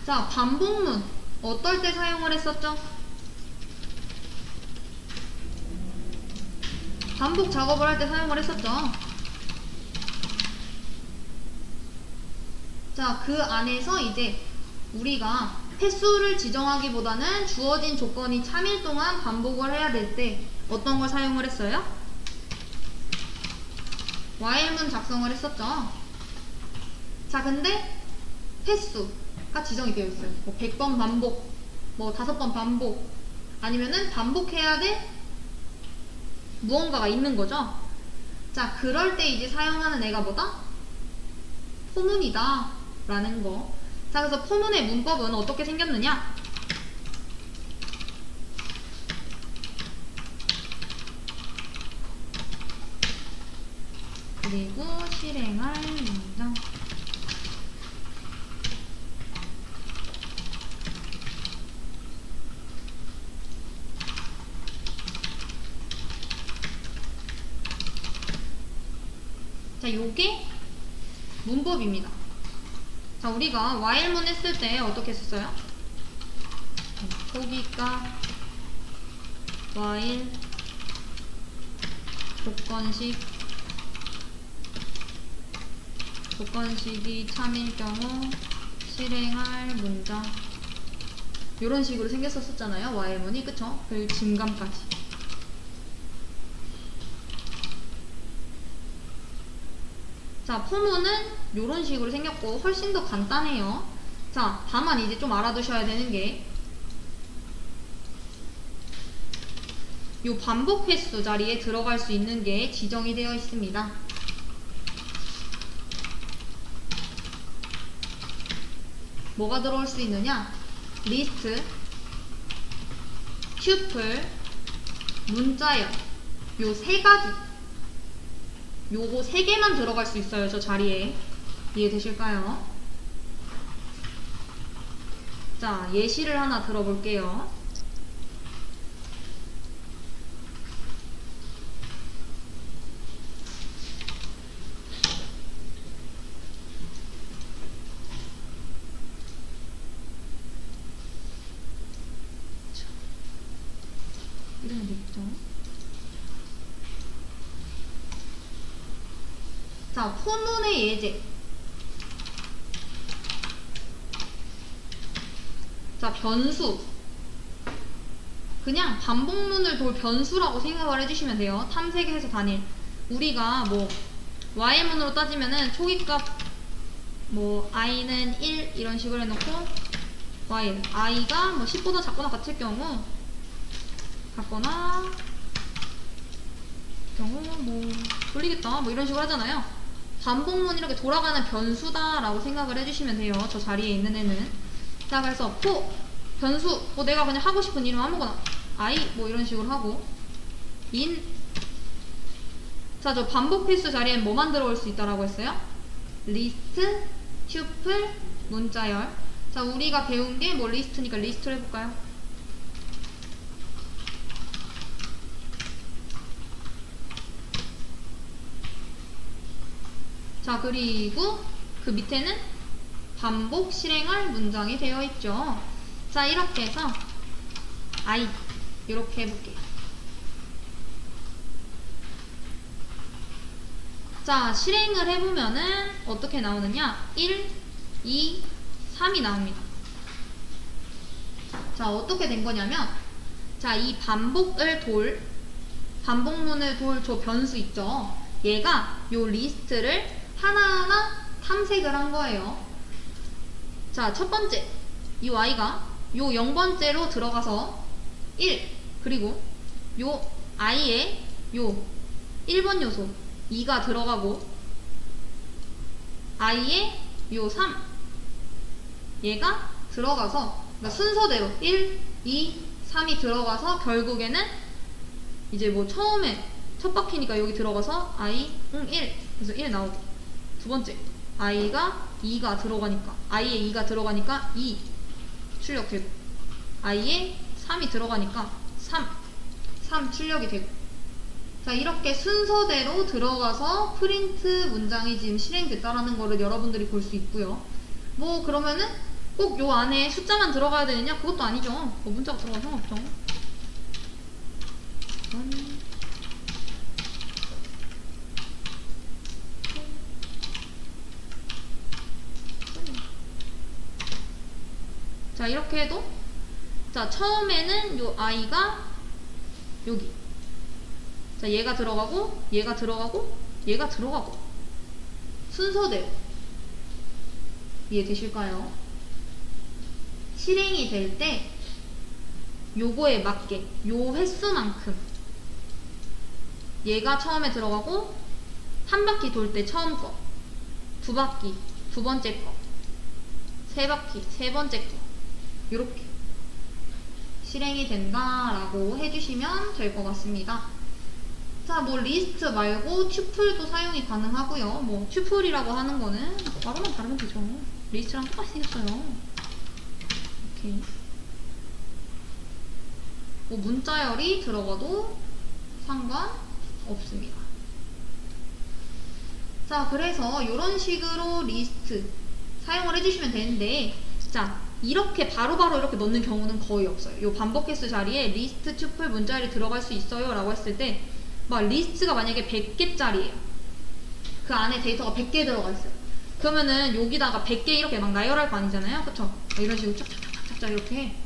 자, 반복문 어떨 때 사용을 했었죠? 반복 작업을 할 때 사용을 했었죠. 자, 그 안에서 이제 우리가 횟수를 지정하기보다는 주어진 조건이 3일 동안 반복을 해야 될 때 어떤 걸 사용을 했어요? while문 작성을 했었죠. 자, 근데 횟수가 지정이 되어 있어요. 뭐 100번 반복, 뭐 5번 반복, 아니면은 반복해야 될 무언가가 있는 거죠. 자, 그럴 때 이제 사용하는 애가 뭐다? 포문이다 라는 거. 자, 그래서 포문의 문법은 어떻게 생겼느냐? 그리고 실행할 문장. 자, 요게 문법입니다. 자, 우리가 while문 했을 때 어떻게 했었어요? 초기가 while 조건식이 참일 경우 실행할 문장, 요런 식으로 생겼었잖아요. while문이. 그쵸? 그리고 증감까지. 자, 포문은 요런 식으로 생겼고 훨씬 더 간단해요. 자, 다만 이제 좀 알아두셔야 되는 게 요 반복 횟수 자리에 들어갈 수 있는 게 지정이 되어 있습니다. 뭐가 들어올 수 있느냐? 리스트, 튜플, 문자열, 요 세 가지, 요거 3개만 들어갈 수 있어요. 저 자리에. 이해되실까요? 자, 예시를 하나 들어볼게요. 이러면 되겠죠? 자, 포문의 예제. 자, 변수. 그냥 반복문을 돌 변수라고 생각을 해주시면 돼요. 탐색해서 단일. 우리가 뭐 while문으로 따지면은 초기값 뭐 i는 1 이런 식으로 해놓고 while i가 뭐 10보다 작거나 같을 경우 뭐 돌리겠다 뭐 이런 식으로 하잖아요. 반복문 이렇게 돌아가는 변수다 라고 생각을 해주시면 돼요. 저 자리에 있는 애는. 자, 그래서 변수 뭐 내가 그냥 하고 싶은 이름 아무거나 i 뭐 이런 식으로 하고 in. 자, 저 반복 횟수 자리엔 뭐만 들어올 수 있다라고 했어요? 리스트, 튜플, 문자열. 자, 우리가 배운 게 뭐 리스트니까 리스트로 해볼까요? 자, 그리고 그 밑에는 반복 실행할 문장이 되어 있죠. 자, 이렇게 해서 I 이렇게 해볼게요. 자, 실행을 해보면은 어떻게 나오느냐? 1, 2, 3이 나옵니다. 자, 어떻게 된 거냐면, 자, 이 반복문을 돌 저 변수 있죠? 얘가 요 리스트를 하나하나 탐색을 한 거예요. 자, 첫 번째, 이 y가 요 0번째로 들어가서 1, 그리고 요 i에 요 1번 요소 2가 들어가고 i에 요 3, 얘가 들어가서, 그러니까 순서대로 1, 2, 3이 들어가서 결국에는 이제 뭐 처음에 첫 바퀴니까 여기 들어가서 i 1, 그래서 1 나오고, 두 번째 i가 2가 들어가니까 i에 2가 들어가니까 2 출력되고, i에 3이 들어가니까 3 출력이 되고. 자, 이렇게 순서대로 들어가서 프린트 문장이 지금 실행됐다라는 거를 여러분들이 볼 수 있고요. 뭐 그러면은 꼭 요 안에 숫자만 들어가야 되느냐? 그것도 아니죠. 뭐 문자가 들어가도 상관없죠. 자, 이렇게 해도, 자, 처음에는 요 i가 여기. 자, 얘가 들어가고, 얘가 들어가고, 얘가 들어가고. 순서대로. 이해되실까요? 실행이 될 때, 요거에 맞게, 요 횟수만큼. 얘가 처음에 들어가고, 한 바퀴 돌 때 처음 거, 두 바퀴, 두 번째 거, 세 바퀴, 세 번째 거. 요렇게 실행이 된다라고 해주시면 될 것 같습니다. 자, 뭐 리스트 말고 튜플도 사용이 가능하고요. 뭐 튜플이라고 하는 거는 바로만 다르면 되죠. 리스트랑 똑같이 생겼어요. 이렇게 뭐 문자열이 들어가도 상관없습니다. 자, 그래서 이런 식으로 리스트 사용을 해주시면 되는데, 자, 이렇게 바로바로 이렇게 넣는 경우는 거의 없어요. 요 반복 횟수 자리에 리스트, 튜플, 문자열이 들어갈 수 있어요 라고 했을 때, 막 리스트가 만약에 100개짜리예요. 그 안에 데이터가 100개 들어가 있어요. 그러면은 여기다가 100개 이렇게 막 나열할 거 아니잖아요. 그쵸? 이런 식으로 쫙쫙쫙쫙쫙 이렇게 해.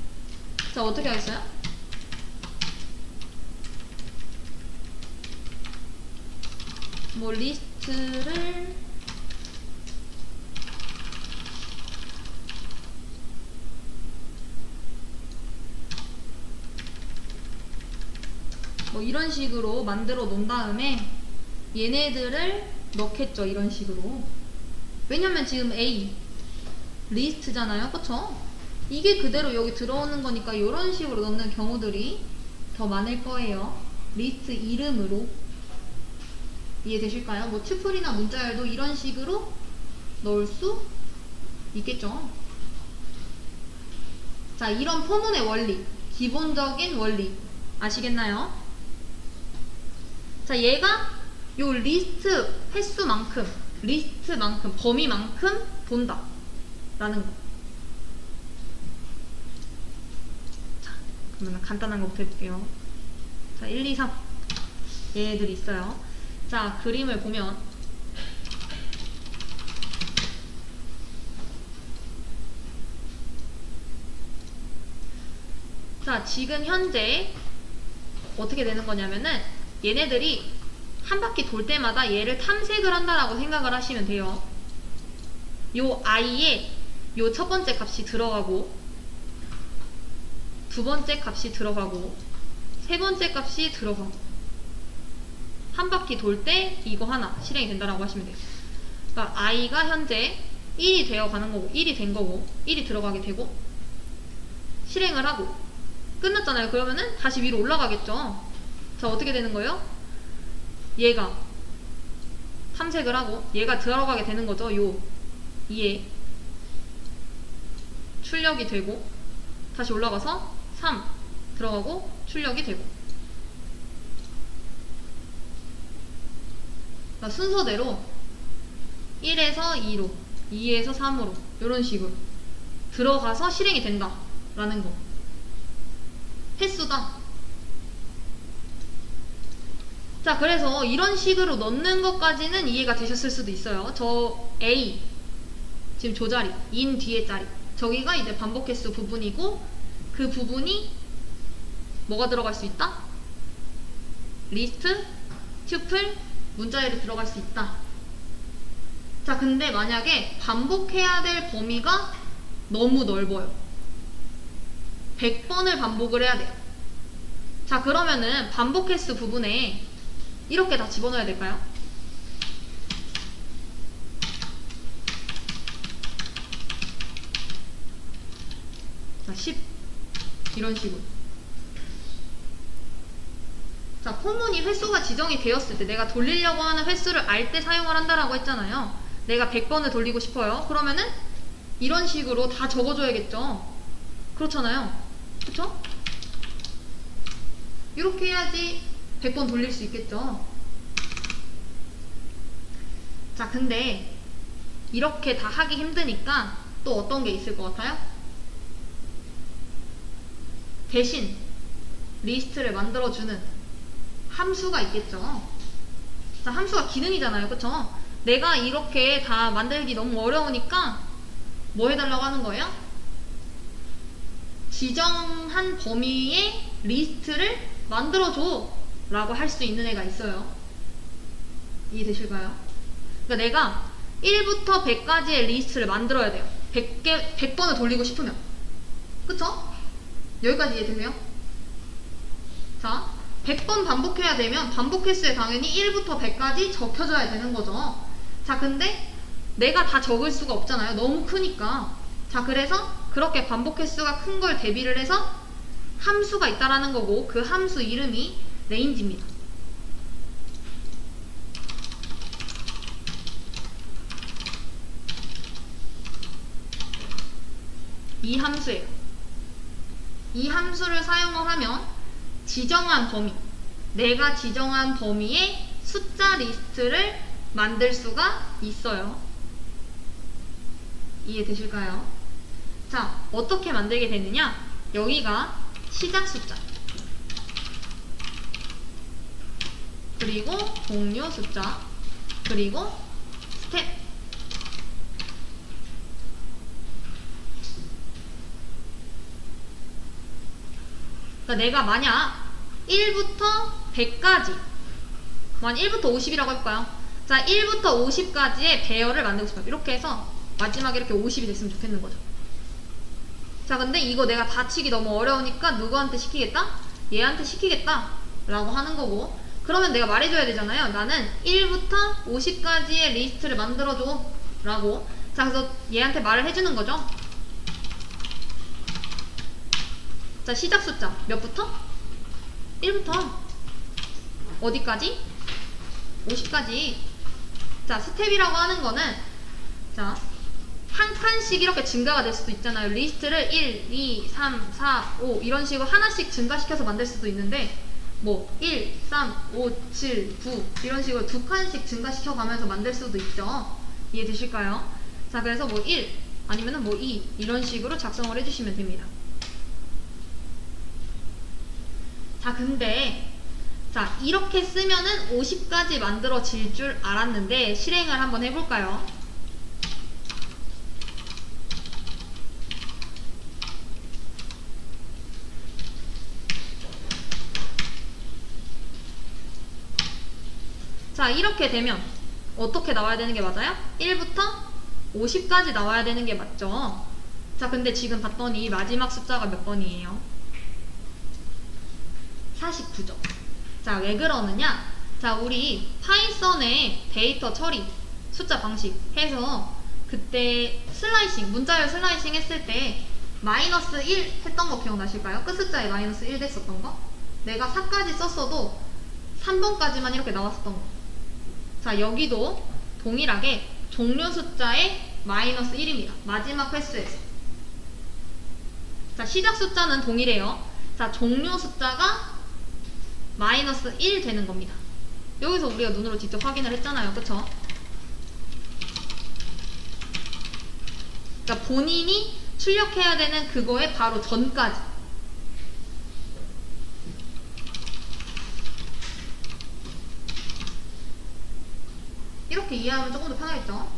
자, 어떻게 하겠어요? 뭐 리스트를 뭐 이런 식으로 만들어 놓은 다음에 얘네들을 넣겠죠. 이런 식으로. 왜냐면 지금 A 리스트잖아요. 그쵸? 이게 그대로 여기 들어오는 거니까 이런 식으로 넣는 경우들이 더 많을 거예요. 리스트 이름으로. 이해되실까요? 뭐 튜플이나 문자열도 이런 식으로 넣을 수 있겠죠. 자, 이런 포문의 원리, 기본적인 원리 아시겠나요? 자, 얘가 요 리스트 횟수만큼, 리스트만큼, 범위만큼 본다 라는 거. 자, 그러면 간단한 거부터 해볼게요. 자, 1, 2, 3 얘들이 있어요. 자, 그림을 보면 자, 지금 현재 어떻게 되는 거냐면은 얘네들이 한 바퀴 돌 때마다 얘를 탐색을 한다라고 생각을 하시면 돼요. 요 i에 요 첫 번째 값이 들어가고, 두 번째 값이 들어가고, 세 번째 값이 들어가고, 한 바퀴 돌 때 이거 하나 실행이 된다라고 하시면 돼요. 그러니까 i가 현재 1이 되어 가는 거고, 1이 된 거고, 1이 들어가게 되고, 실행을 하고 끝났잖아요. 그러면은 다시 위로 올라가겠죠. 자, 어떻게 되는 거예요? 얘가 탐색을 하고 얘가 들어가게 되는 거죠. 요 2에 출력이 되고, 다시 올라가서 3 들어가고 출력이 되고. 그러니까 순서대로 1에서 2로, 2에서 3으로 이런 식으로 들어가서 실행이 된다 라는 거. 횟수다. 자, 그래서 이런 식으로 넣는 것까지는 이해가 되셨을 수도 있어요. 저 A 지금 저 자리, in 뒤에 자리, 저기가 이제 반복 횟수 부분이고, 그 부분이 뭐가 들어갈 수 있다? 리스트, 튜플, 문자열이 들어갈 수 있다. 자, 근데 만약에 반복해야 될 범위가 너무 넓어요. 100번을 반복을 해야 돼요. 자, 그러면은 반복 횟수 부분에 이렇게 다 집어넣어야 될까요? 자, 10 이런 식으로. 자, 포문이 횟수가 지정이 되었을 때, 내가 돌리려고 하는 횟수를 알 때 사용을 한다라고 했잖아요. 내가 100번을 돌리고 싶어요. 그러면은 이런 식으로 다 적어줘야겠죠. 그렇잖아요. 그쵸? 이렇게 해야지 100번 돌릴 수 있겠죠. 자, 근데 이렇게 다 하기 힘드니까 또 어떤 게 있을 것 같아요? 대신 리스트를 만들어주는 함수가 있겠죠. 자, 함수가 기능이잖아요. 그쵸? 내가 이렇게 다 만들기 너무 어려우니까 뭐 해달라고 하는 거예요? 지정한 범위의 리스트를 만들어줘 라고 할 수 있는 애가 있어요. 이해되실까요? 그러니까 내가 1부터 100까지의 리스트를 만들어야 돼요. 100번을 돌리고 싶으면. 그쵸? 여기까지 이해되세요? 자, 100번 반복해야 되면 반복 횟수에 당연히 1부터 100까지 적혀줘야 되는 거죠. 자, 근데 내가 다 적을 수가 없잖아요. 너무 크니까. 자, 그래서 그렇게 반복 횟수가 큰 걸 대비를 해서 함수가 있다라는 거고, 그 함수 이름이 range입니다. 이 함수예요. 이 함수를 사용을 하면 지정한 범위, 내가 지정한 범위의 숫자 리스트를 만들 수가 있어요. 이해되실까요? 자, 어떻게 만들게 되느냐? 여기가 시작 숫자, 그리고 종료 숫자, 그리고 스텝. 그러니까 내가 만약 1부터 100까지, 만약 1부터 50이라고 해볼까요? 자, 1부터 50까지의 배열을 만들고 싶어요. 이렇게 해서 마지막에 이렇게 50이 됐으면 좋겠는 거죠. 자, 근데 이거 내가 다 치기 너무 어려우니까 누구한테 시키겠다? 얘한테 시키겠다 라고 하는 거고, 그러면 내가 말해줘야 되잖아요. 나는 1부터 50까지의 리스트를 만들어줘 라고. 자, 그래서 얘한테 말을 해주는 거죠. 자, 시작 숫자 몇부터? 1부터 어디까지? 50까지. 자, 스텝이라고 하는 거는, 자, 한 칸씩 이렇게 증가가 될 수도 있잖아요. 리스트를 1, 2, 3, 4, 5 이런 식으로 하나씩 증가시켜서 만들 수도 있는데, 뭐 1, 3, 5, 7, 9 이런 식으로 두 칸씩 증가시켜 가면서 만들 수도 있죠. 이해되실까요? 자, 그래서 뭐 1 아니면은 뭐 2 이런 식으로 작성을 해주시면 됩니다. 자, 근데 자, 이렇게 쓰면은 50까지 만들어질 줄 알았는데 실행을 한번 해볼까요? 자, 이렇게 되면 어떻게 나와야 되는 게 맞아요? 1부터 50까지 나와야 되는 게 맞죠? 자, 근데 지금 봤더니 마지막 숫자가 몇 번이에요? 49죠. 자, 왜 그러느냐? 자, 우리 파이썬의 데이터 처리, 숫자 방식 해서 그때 슬라이싱, 문자열 슬라이싱 했을 때 마이너스 1 했던 거 기억나실까요? 끝 숫자에 마이너스 1 됐었던 거? 내가 4까지 썼어도 3번까지만 이렇게 나왔었던 거. 자, 여기도 동일하게 종료 숫자에 마이너스 1입니다. 마지막 횟수에서. 자, 시작 숫자는 동일해요. 자, 종료 숫자가 마이너스 1 되는 겁니다. 여기서 우리가 눈으로 직접 확인을 했잖아요. 그쵸? 그러니까 본인이 출력해야 되는 그거에 바로 전까지. 이렇게 이해하면 조금 더 편하겠죠?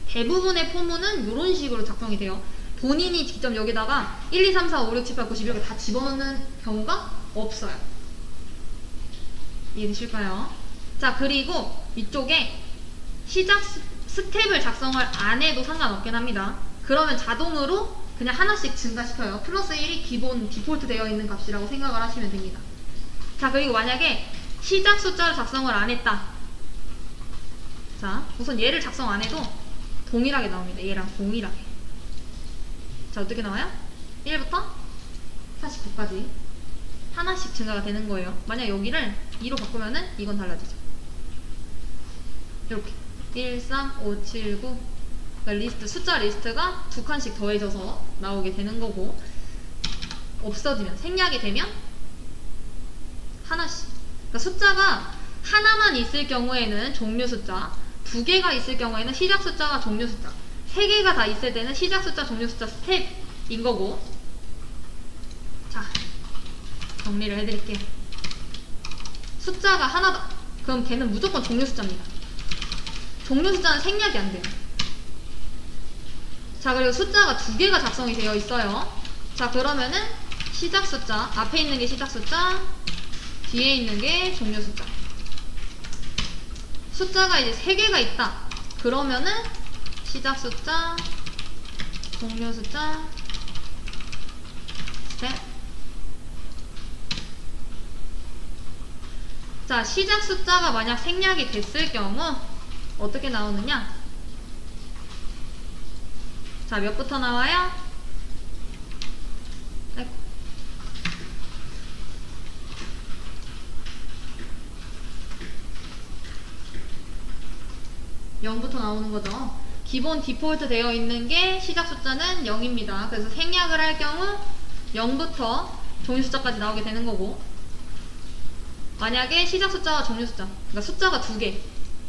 대부분의 포문은 이런 식으로 작성이 돼요. 본인이 직접 여기다가 1, 2, 3, 4, 5, 6, 7, 8, 9, 10 이렇게 다 집어넣는 경우가 없어요. 이해되실까요? 자, 그리고 이쪽에 시작 스텝을 작성을 안 해도 상관없긴 합니다. 그러면 자동으로 그냥 하나씩 증가시켜요. 플러스 1이 기본 디폴트 되어 있는 값이라고 생각을 하시면 됩니다. 자, 그리고 만약에 시작 숫자를 작성을 안 했다. 자, 우선 얘를 작성 안 해도 동일하게 나옵니다. 얘랑 동일하게. 자, 어떻게 나와요? 1부터 49까지 하나씩 증가가 되는 거예요. 만약 여기를 2로 바꾸면은 이건 달라지죠. 이렇게 1, 3, 5, 7, 9 그러니까 리스트, 숫자 리스트가 두 칸씩 더해져서 나오게 되는 거고, 없어지면, 생략이 되면 하나씩. 그러니까 숫자가 하나만 있을 경우에는 종료 숫자, 두 개가 있을 경우에는 시작 숫자와 종료 숫자, 3개가 다 있을 때는 시작 숫자, 종료 숫자 스텝인 거고. 자, 정리를 해드릴게요. 숫자가 하나다. 그럼 걔는 무조건 종료 숫자입니다. 종료 숫자는 생략이 안 돼요. 자, 그리고 숫자가 2개가 작성이 되어 있어요. 자, 그러면은 시작 숫자, 앞에 있는 게 시작 숫자, 뒤에 있는 게 종료 숫자. 숫자가 이제 3개가 있다. 그러면은 시작 숫자, 종료 숫자, 스텝. 자, 시작 숫자가 만약 생략이 됐을 경우 어떻게 나오느냐? 자, 몇부터 나와요? 아이고. 0부터 나오는 거죠. 기본 디폴트 되어 있는 게 시작 숫자는 0입니다. 그래서 생략을 할 경우 0부터 종료 숫자까지 나오게 되는 거고, 만약에 시작 숫자와 종료 숫자, 그러니까 숫자가 2개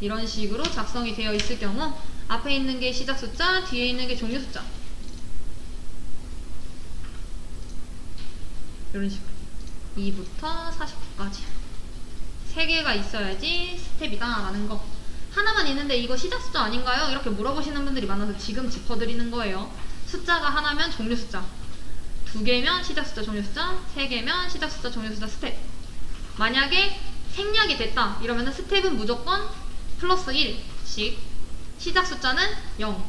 이런 식으로 작성이 되어 있을 경우 앞에 있는 게 시작 숫자, 뒤에 있는 게 종료 숫자, 이런 식으로 2부터 49까지 3개가 있어야지 스텝이다 라는 거. 하나만 있는데 이거 시작 숫자 아닌가요? 이렇게 물어보시는 분들이 많아서 지금 짚어드리는 거예요. 숫자가 하나면 종료 숫자, 2개면 시작 숫자, 종료 숫자, 3개면 시작 숫자, 종료 숫자, 스텝. 만약에 생략이 됐다 이러면은 스텝은 무조건 플러스 1씩, 시작 숫자는 0.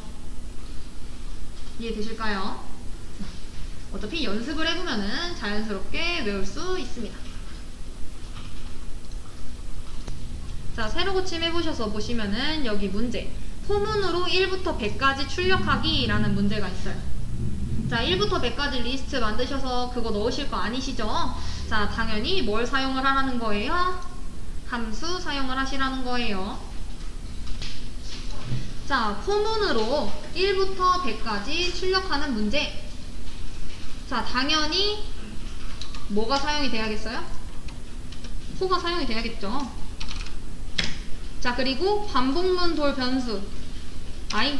이해되실까요? 어차피 연습을 해보면은 자연스럽게 외울 수 있습니다. 자, 세로 고침 해보셔서 보시면은 여기 문제, 포문으로 1부터 100까지 출력하기 라는 문제가 있어요. 자, 1부터 100까지 리스트 만드셔서 그거 넣으실 거 아니시죠? 자, 당연히 뭘 사용을 하라는 거예요? 함수 사용을 하시라는 거예요. 자, 포문으로 1부터 100까지 출력하는 문제. 자, 당연히 뭐가 사용이 돼야겠어요? 포가 사용이 돼야겠죠. 자, 그리고 반복문 돌 변수 i,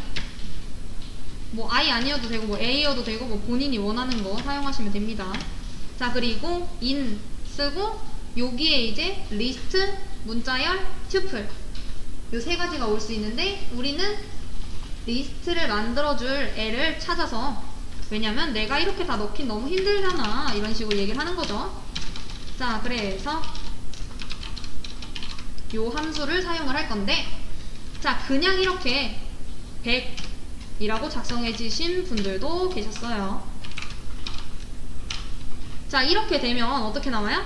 뭐 i 아니어도 되고 뭐 a여도 되고 뭐 본인이 원하는 거 사용하시면 됩니다. 자, 그리고 in 쓰고 여기에 이제 리스트, 문자열, 튜플 요 3가지가 올 수 있는데 우리는 리스트를 만들어줄 애를 찾아서, 왜냐면 내가 이렇게 다 넣긴 너무 힘들잖아 이런 식으로 얘기를 하는 거죠. 자, 그래서 요 함수를 사용을 할 건데, 자, 그냥 이렇게 100이라고 작성해 주신 분들도 계셨어요. 자, 이렇게 되면 어떻게 나와요?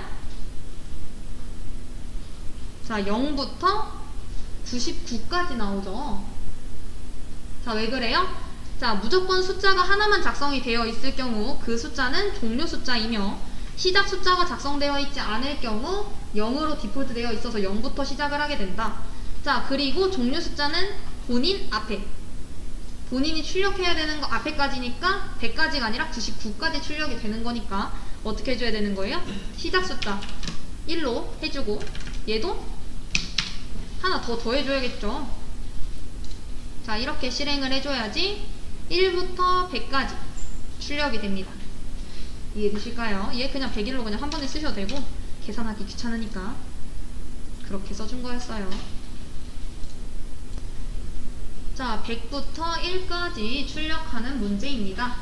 자, 0부터 99까지 나오죠. 자, 왜 그래요? 자, 무조건 숫자가 하나만 작성이 되어 있을 경우 그 숫자는 종료 숫자이며, 시작 숫자가 작성되어 있지 않을 경우 0으로 디폴트 되어 있어서 0부터 시작을 하게 된다. 자, 그리고 종료 숫자는 본인 앞에, 본인이 출력해야 되는 거 앞에까지니까 100까지가 아니라 99까지 출력이 되는 거니까 어떻게 해줘야 되는 거예요? 시작 숫자 1로 해주고 얘도 하나 더 더해줘야겠죠. 자, 이렇게 실행을 해줘야지 1부터 100까지 출력이 됩니다. 이해되실까요? 얘 그냥 100일로 그냥 한 번에 쓰셔도 되고 계산하기 귀찮으니까 그렇게 써준 거였어요. 자, 100부터 1까지 출력하는 문제입니다.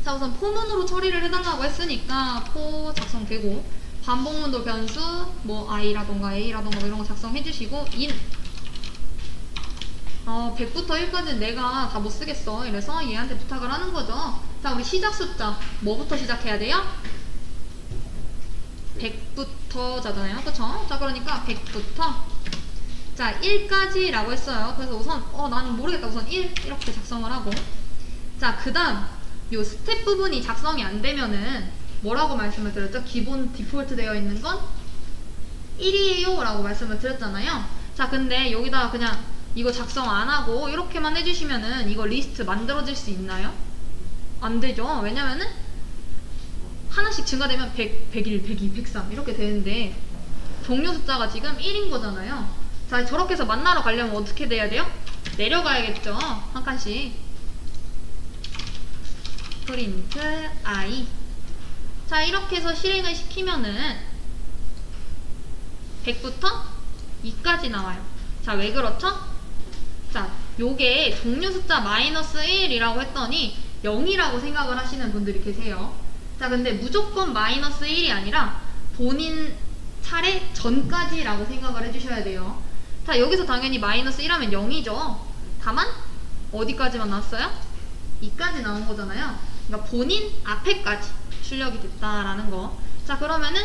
자, 우선 포문으로 처리를 해달라고 했으니까 포 작성되고, 반복문도 변수 뭐 i라던가 a라던가 뭐 이런 거 작성해 주시고, in 100부터 1까지는 내가 다 못 쓰겠어 이래서 얘한테 부탁을 하는 거죠. 자, 우리 시작 숫자 뭐부터 시작해야 돼요? 100부터잖아요, 그쵸? 자, 그러니까 100부터 자 1까지 라고 했어요. 그래서 우선 나는 모르겠다, 우선 1 이렇게 작성을 하고, 자, 그 다음 요 스텝 부분이 작성이 안 되면은 뭐라고 말씀을 드렸죠? 기본 디폴트 되어 있는 건 1이에요 라고 말씀을 드렸잖아요. 자, 근데 여기다가 그냥 이거 작성 안 하고 이렇게만 해주시면은 이거 리스트 만들어질 수 있나요? 안 되죠. 왜냐면은 하나씩 증가되면 100, 101, 102, 103 이렇게 되는데 종료 숫자가 지금 1인 거잖아요. 자, 저렇게 해서 만나러 가려면 어떻게 돼야 돼요? 내려가야겠죠. 한 칸씩. 프린트 I. 자, 이렇게 해서 실행을 시키면은 100부터 2까지 나와요. 자, 왜 그렇죠? 자, 요게 종류 숫자 -1이라고 했더니 0이라고 생각을 하시는 분들이 계세요. 자, 근데 무조건 -1이 아니라 본인 차례 전까지라고 생각을 해주셔야 돼요. 자, 여기서 당연히 -1하면 0이죠. 다만 어디까지만 나왔어요? 2까지 나온 거잖아요. 그러니까 본인 앞에까지 출력이 됐다라는 거. 자, 그러면은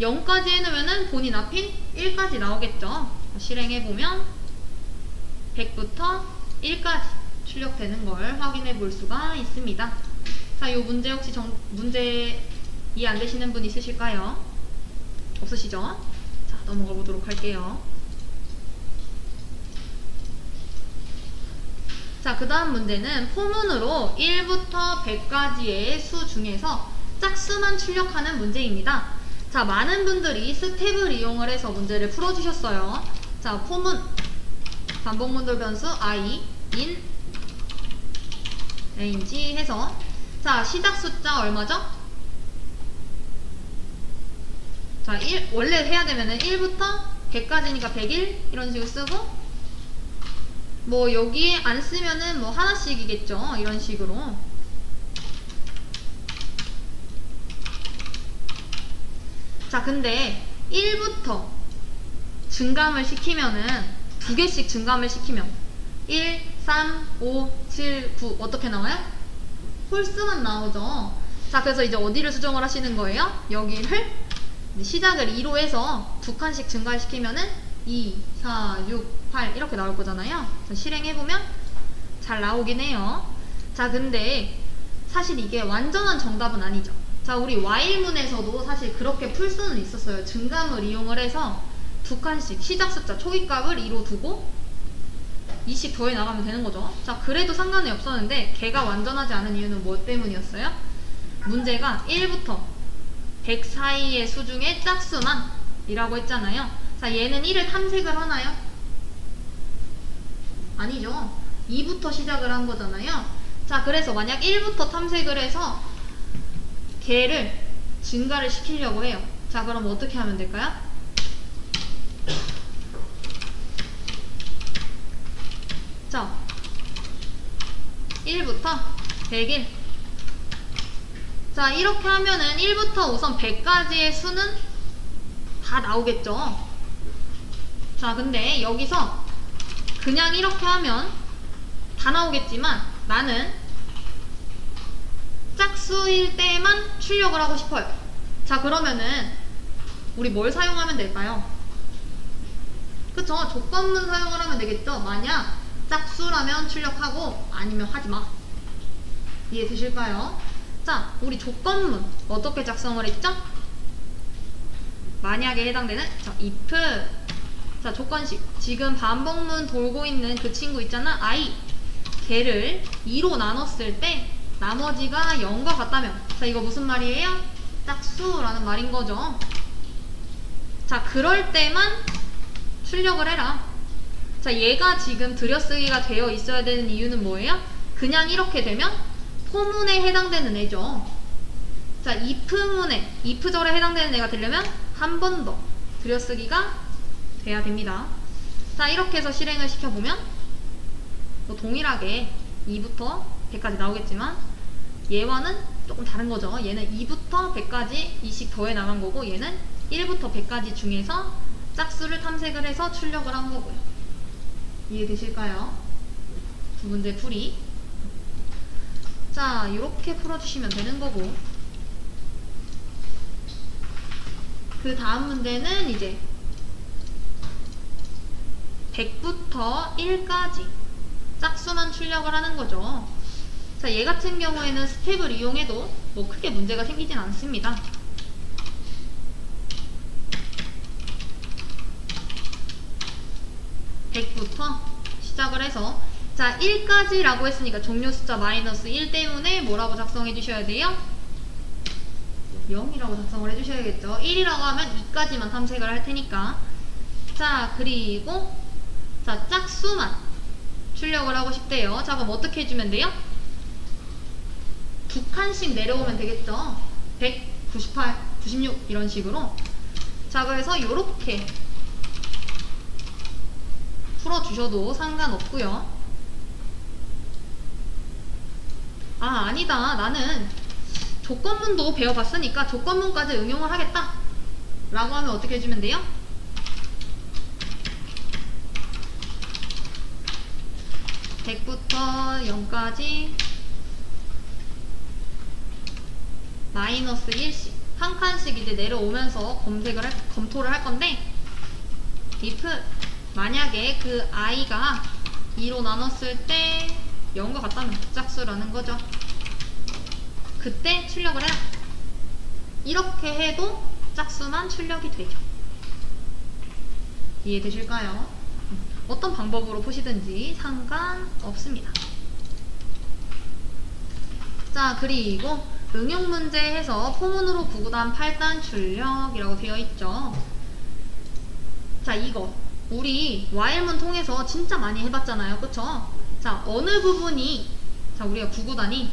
0까지 해놓으면은 본인 앞인 1까지 나오겠죠. 실행해보면 100부터 1까지 출력되는 걸 확인해 볼 수가 있습니다. 자, 요 문제 혹시 문제 이해 안 되시는 분 있으실까요? 없으시죠? 자, 넘어가 보도록 할게요. 자, 그 다음 문제는 포문으로 1부터 100까지의 수 중에서 짝수만 출력하는 문제입니다. 자, 많은 분들이 스텝을 이용을 해서 문제를 풀어주셨어요. 자, 포문, 반복문돌 변수 I, in, range 해서 자, 시작 숫자 얼마죠? 자, 원래 해야 되면은 1부터 100까지니까 101 이런 식으로 쓰고 뭐 여기에 안 쓰면은 뭐 하나씩이겠죠. 이런 식으로. 자, 근데 1부터 증감을 시키면은 2개씩 증감을 시키면 1, 3, 5, 7, 9 어떻게 나와요? 홀수만 나오죠. 자, 그래서 이제 어디를 수정을 하시는 거예요? 여기를 시작을 2로 해서 2칸씩 증가시키면은 2, 4, 6, 8 이렇게 나올 거잖아요. 실행해보면 잘 나오긴 해요. 자, 근데 사실 이게 완전한 정답은 아니죠. 자, 우리 while문에서도 사실 그렇게 풀 수는 있었어요. 증감을 이용을 해서 2칸씩 시작 숫자 초기값을 2로 두고 2씩 더해 나가면 되는 거죠. 자, 그래도 상관이 없었는데 걔가 완전하지 않은 이유는 뭐 때문이었어요? 문제가 1부터 100 사이의 수 중에 짝수만 이라고 했잖아요. 자, 얘는 1을 탐색을 하나요? 아니죠. 2부터 시작을 한 거잖아요. 자, 그래서 만약 1부터 탐색을 해서 걔를 증가를 시키려고 해요. 자, 그럼 어떻게 하면 될까요? 자, 1부터 101. 자, 이렇게 하면은 1부터 우선 100까지의 수는 다 나오겠죠. 자, 근데 여기서 그냥 이렇게 하면 다 나오겠지만 나는 짝수일 때만 출력을 하고 싶어요. 자, 그러면은 우리 뭘 사용하면 될까요? 그쵸? 조건문 사용을 하면 되겠죠? 만약 짝수라면 출력하고 아니면 하지마. 이해되실까요? 자, 우리 조건문 어떻게 작성을 했죠? 만약에 해당되는 자, if 자, 조건식 지금 반복문 돌고 있는 그 친구 있잖아 I 걔를 2로 나눴을 때 나머지가 0과 같다면 자, 이거 무슨 말이에요? 짝수라는 말인 거죠. 자, 그럴 때만 출력을 해라. 자, 얘가 지금 들여쓰기가 되어 있어야 되는 이유는 뭐예요? 그냥 이렇게 되면 포문에 해당되는 애죠. 자, if문에 if절에 해당되는 애가 되려면 한 번 더 들여쓰기가 돼야 됩니다. 자, 이렇게 해서 실행을 시켜보면 뭐 동일하게 2부터 100까지 나오겠지만 얘와는 조금 다른 거죠. 얘는 2부터 100까지 2씩 더해 나간 거고 얘는 1부터 100까지 중에서 짝수를 탐색을 해서 출력을 한 거고요. 이해되실까요? 두 문제 풀이. 자, 이렇게 풀어주시면 되는 거고 그 다음 문제는 이제 100부터 1까지 짝수만 출력을 하는 거죠. 자, 얘 같은 경우에는 스텝을 이용해도 뭐 크게 문제가 생기진 않습니다. (100부터) 시작을 해서 자, 1까지 라고 했으니까 종료 숫자 -1 때문에 뭐라고 작성해 주셔야 돼요? 0이라고 작성을 해주셔야겠죠. 1이라고 하면 2까지만 탐색을 할 테니까. 자, 그리고 자, 짝수만 출력을 하고 싶대요. 자, 그럼 어떻게 해주면 돼요? 2칸씩 내려오면 되겠죠. 198, 96 이런 식으로. 자, 그래서 요렇게 풀어주셔도 상관없고요. 아, 아니다. 나는 조건문도 배워봤으니까 조건문까지 응용을 하겠다 라고 하면 어떻게 해주면 돼요? (100부터) (0까지) 마이너스 1씩 한 칸씩 이제 내려오면서 검토를 할 건데, if 만약에 그 i가 2로 나눴을 때 0과 같다면 극작수라는 거죠. 그때 출력을 해요. 이렇게 해도 짝수만 출력이 되죠. 이해되실까요? 어떤 방법으로 푸시든지 상관없습니다. 자, 그리고 응용 문제에서 포문으로 9단 8단 출력이라고 되어 있죠. 자, 이거 우리 while문 통해서 진짜 많이 해봤잖아요. 그쵸? 자, 어느 부분이, 자, 우리가 9구단이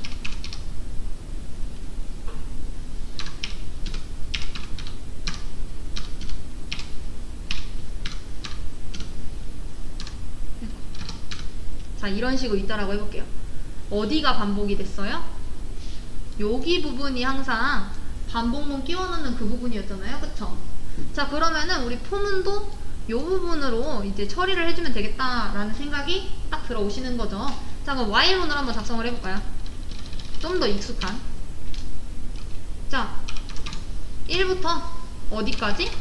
자, 이런 식으로 있다라고 해볼게요. 어디가 반복이 됐어요? 여기 부분이 항상 반복문 끼워 넣는 그 부분이었잖아요. 그쵸? 자, 그러면은 우리 포문도 이 부분으로 이제 처리를 해주면 되겠다라는 생각이 딱 들어오시는 거죠. 자, 그럼 while문으로 한번 작성을 해볼까요? 좀 더 익숙한. 자, 1부터 어디까지?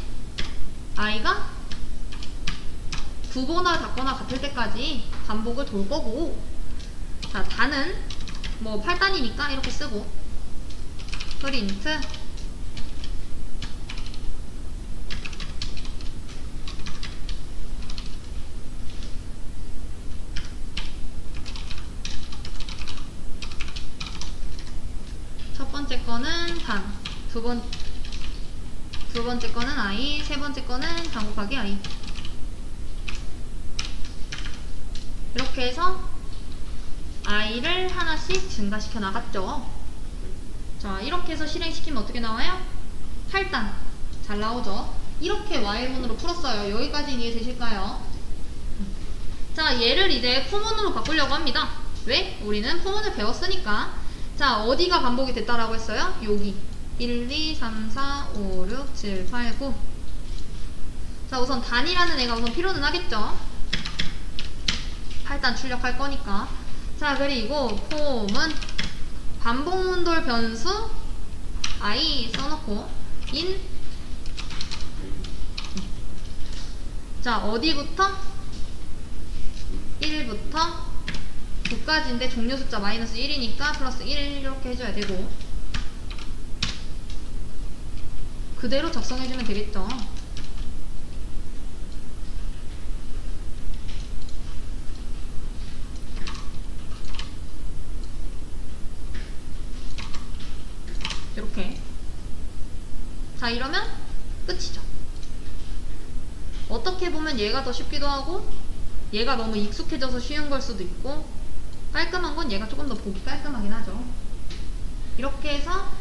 i가 9거나 같거나 같을 때까지 반복을 돌 거고, 자, 단은 뭐 8단이니까 이렇게 쓰고, 프린트 첫 번째 거는 단, 두 번째 거는 i, 세 번째 거는 단 곱하기 i. 이렇게 해서 i를 하나씩 증가시켜 나갔죠. 자, 이렇게 해서 실행시키면 어떻게 나와요? 8단 잘 나오죠. 이렇게 while문으로 풀었어요. 여기까지 이해되실까요? 자, 얘를 이제 포문으로 바꾸려고 합니다. 왜? 우리는 포문을 배웠으니까. 자, 어디가 반복이 됐다라고 했어요? 여기 1, 2, 3, 4, 5, 6, 7, 8, 9. 자, 우선 단이라는 애가 우선 필요는 하겠죠. 8단 출력할 거니까. 자, 그리고 포문 반복문돌 변수 i 써놓고 in. 자, 어디부터? 1부터 9까지인데 종료 숫자 마이너스 1이니까 플러스 1 이렇게 해줘야 되고, 그대로 작성해주면 되겠죠. 이렇게. 자, 이러면 끝이죠. 어떻게 보면 얘가 더 쉽기도 하고 얘가 너무 익숙해져서 쉬운 걸 수도 있고, 깔끔한 건 얘가 조금 더 보기 깔끔하긴 하죠. 이렇게 해서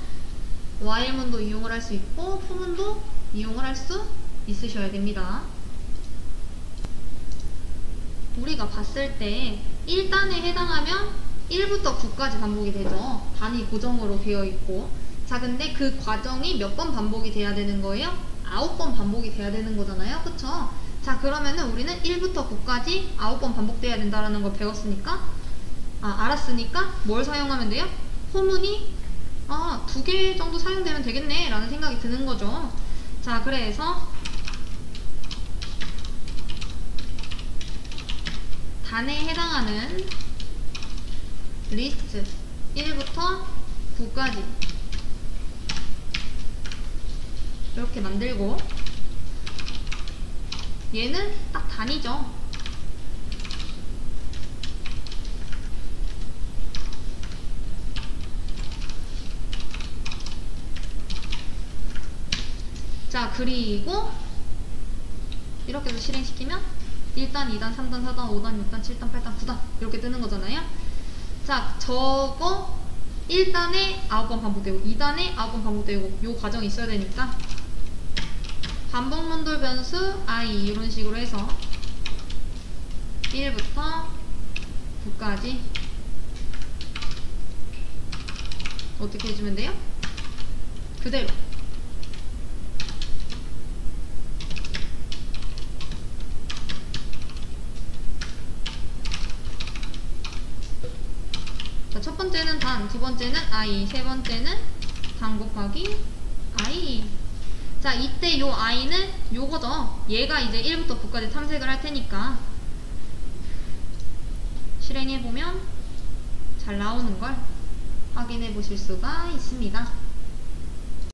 while문도 이용을 할 수 있고 포문도 이용을 할 수 있으셔야 됩니다. 우리가 봤을 때 1단에 해당하면 1부터 9까지 반복이 되죠. 단위 고정으로 되어 있고. 자, 근데 그 과정이 몇 번 반복이 돼야 되는 거예요? 9번 반복이 돼야 되는 거잖아요. 그쵸? 자, 그러면은 우리는 1부터 9까지 9번 반복돼야 된다는 걸 배웠으니까, 알았으니까 뭘 사용하면 돼요? 포문이 2개 정도 사용되면 되겠네 라는 생각이 드는 거죠. 자, 그래서 단에 해당하는 리스트 1부터 9까지 이렇게 만들고, 얘는 딱 단이죠. 자, 그리고 이렇게 해서 실행시키면 1단, 2단, 3단, 4단, 5단, 6단, 7단, 8단, 9단 이렇게 뜨는 거잖아요. 자, 저거 1단에 9번 반복되고 2단에 9번 반복되고 요 과정이 있어야 되니까 반복문돌 변수 i 이런 식으로 해서 1부터 9까지 어떻게 해주면 돼요? 그대로 자, 첫 번째는 단, 두 번째는 i, 세 번째는 단 곱하기 i. 자, 이때 요 i는 요거죠. 얘가 이제 1부터 9까지 탐색을 할 테니까 실행해보면 잘 나오는 걸 확인해 보실 수가 있습니다.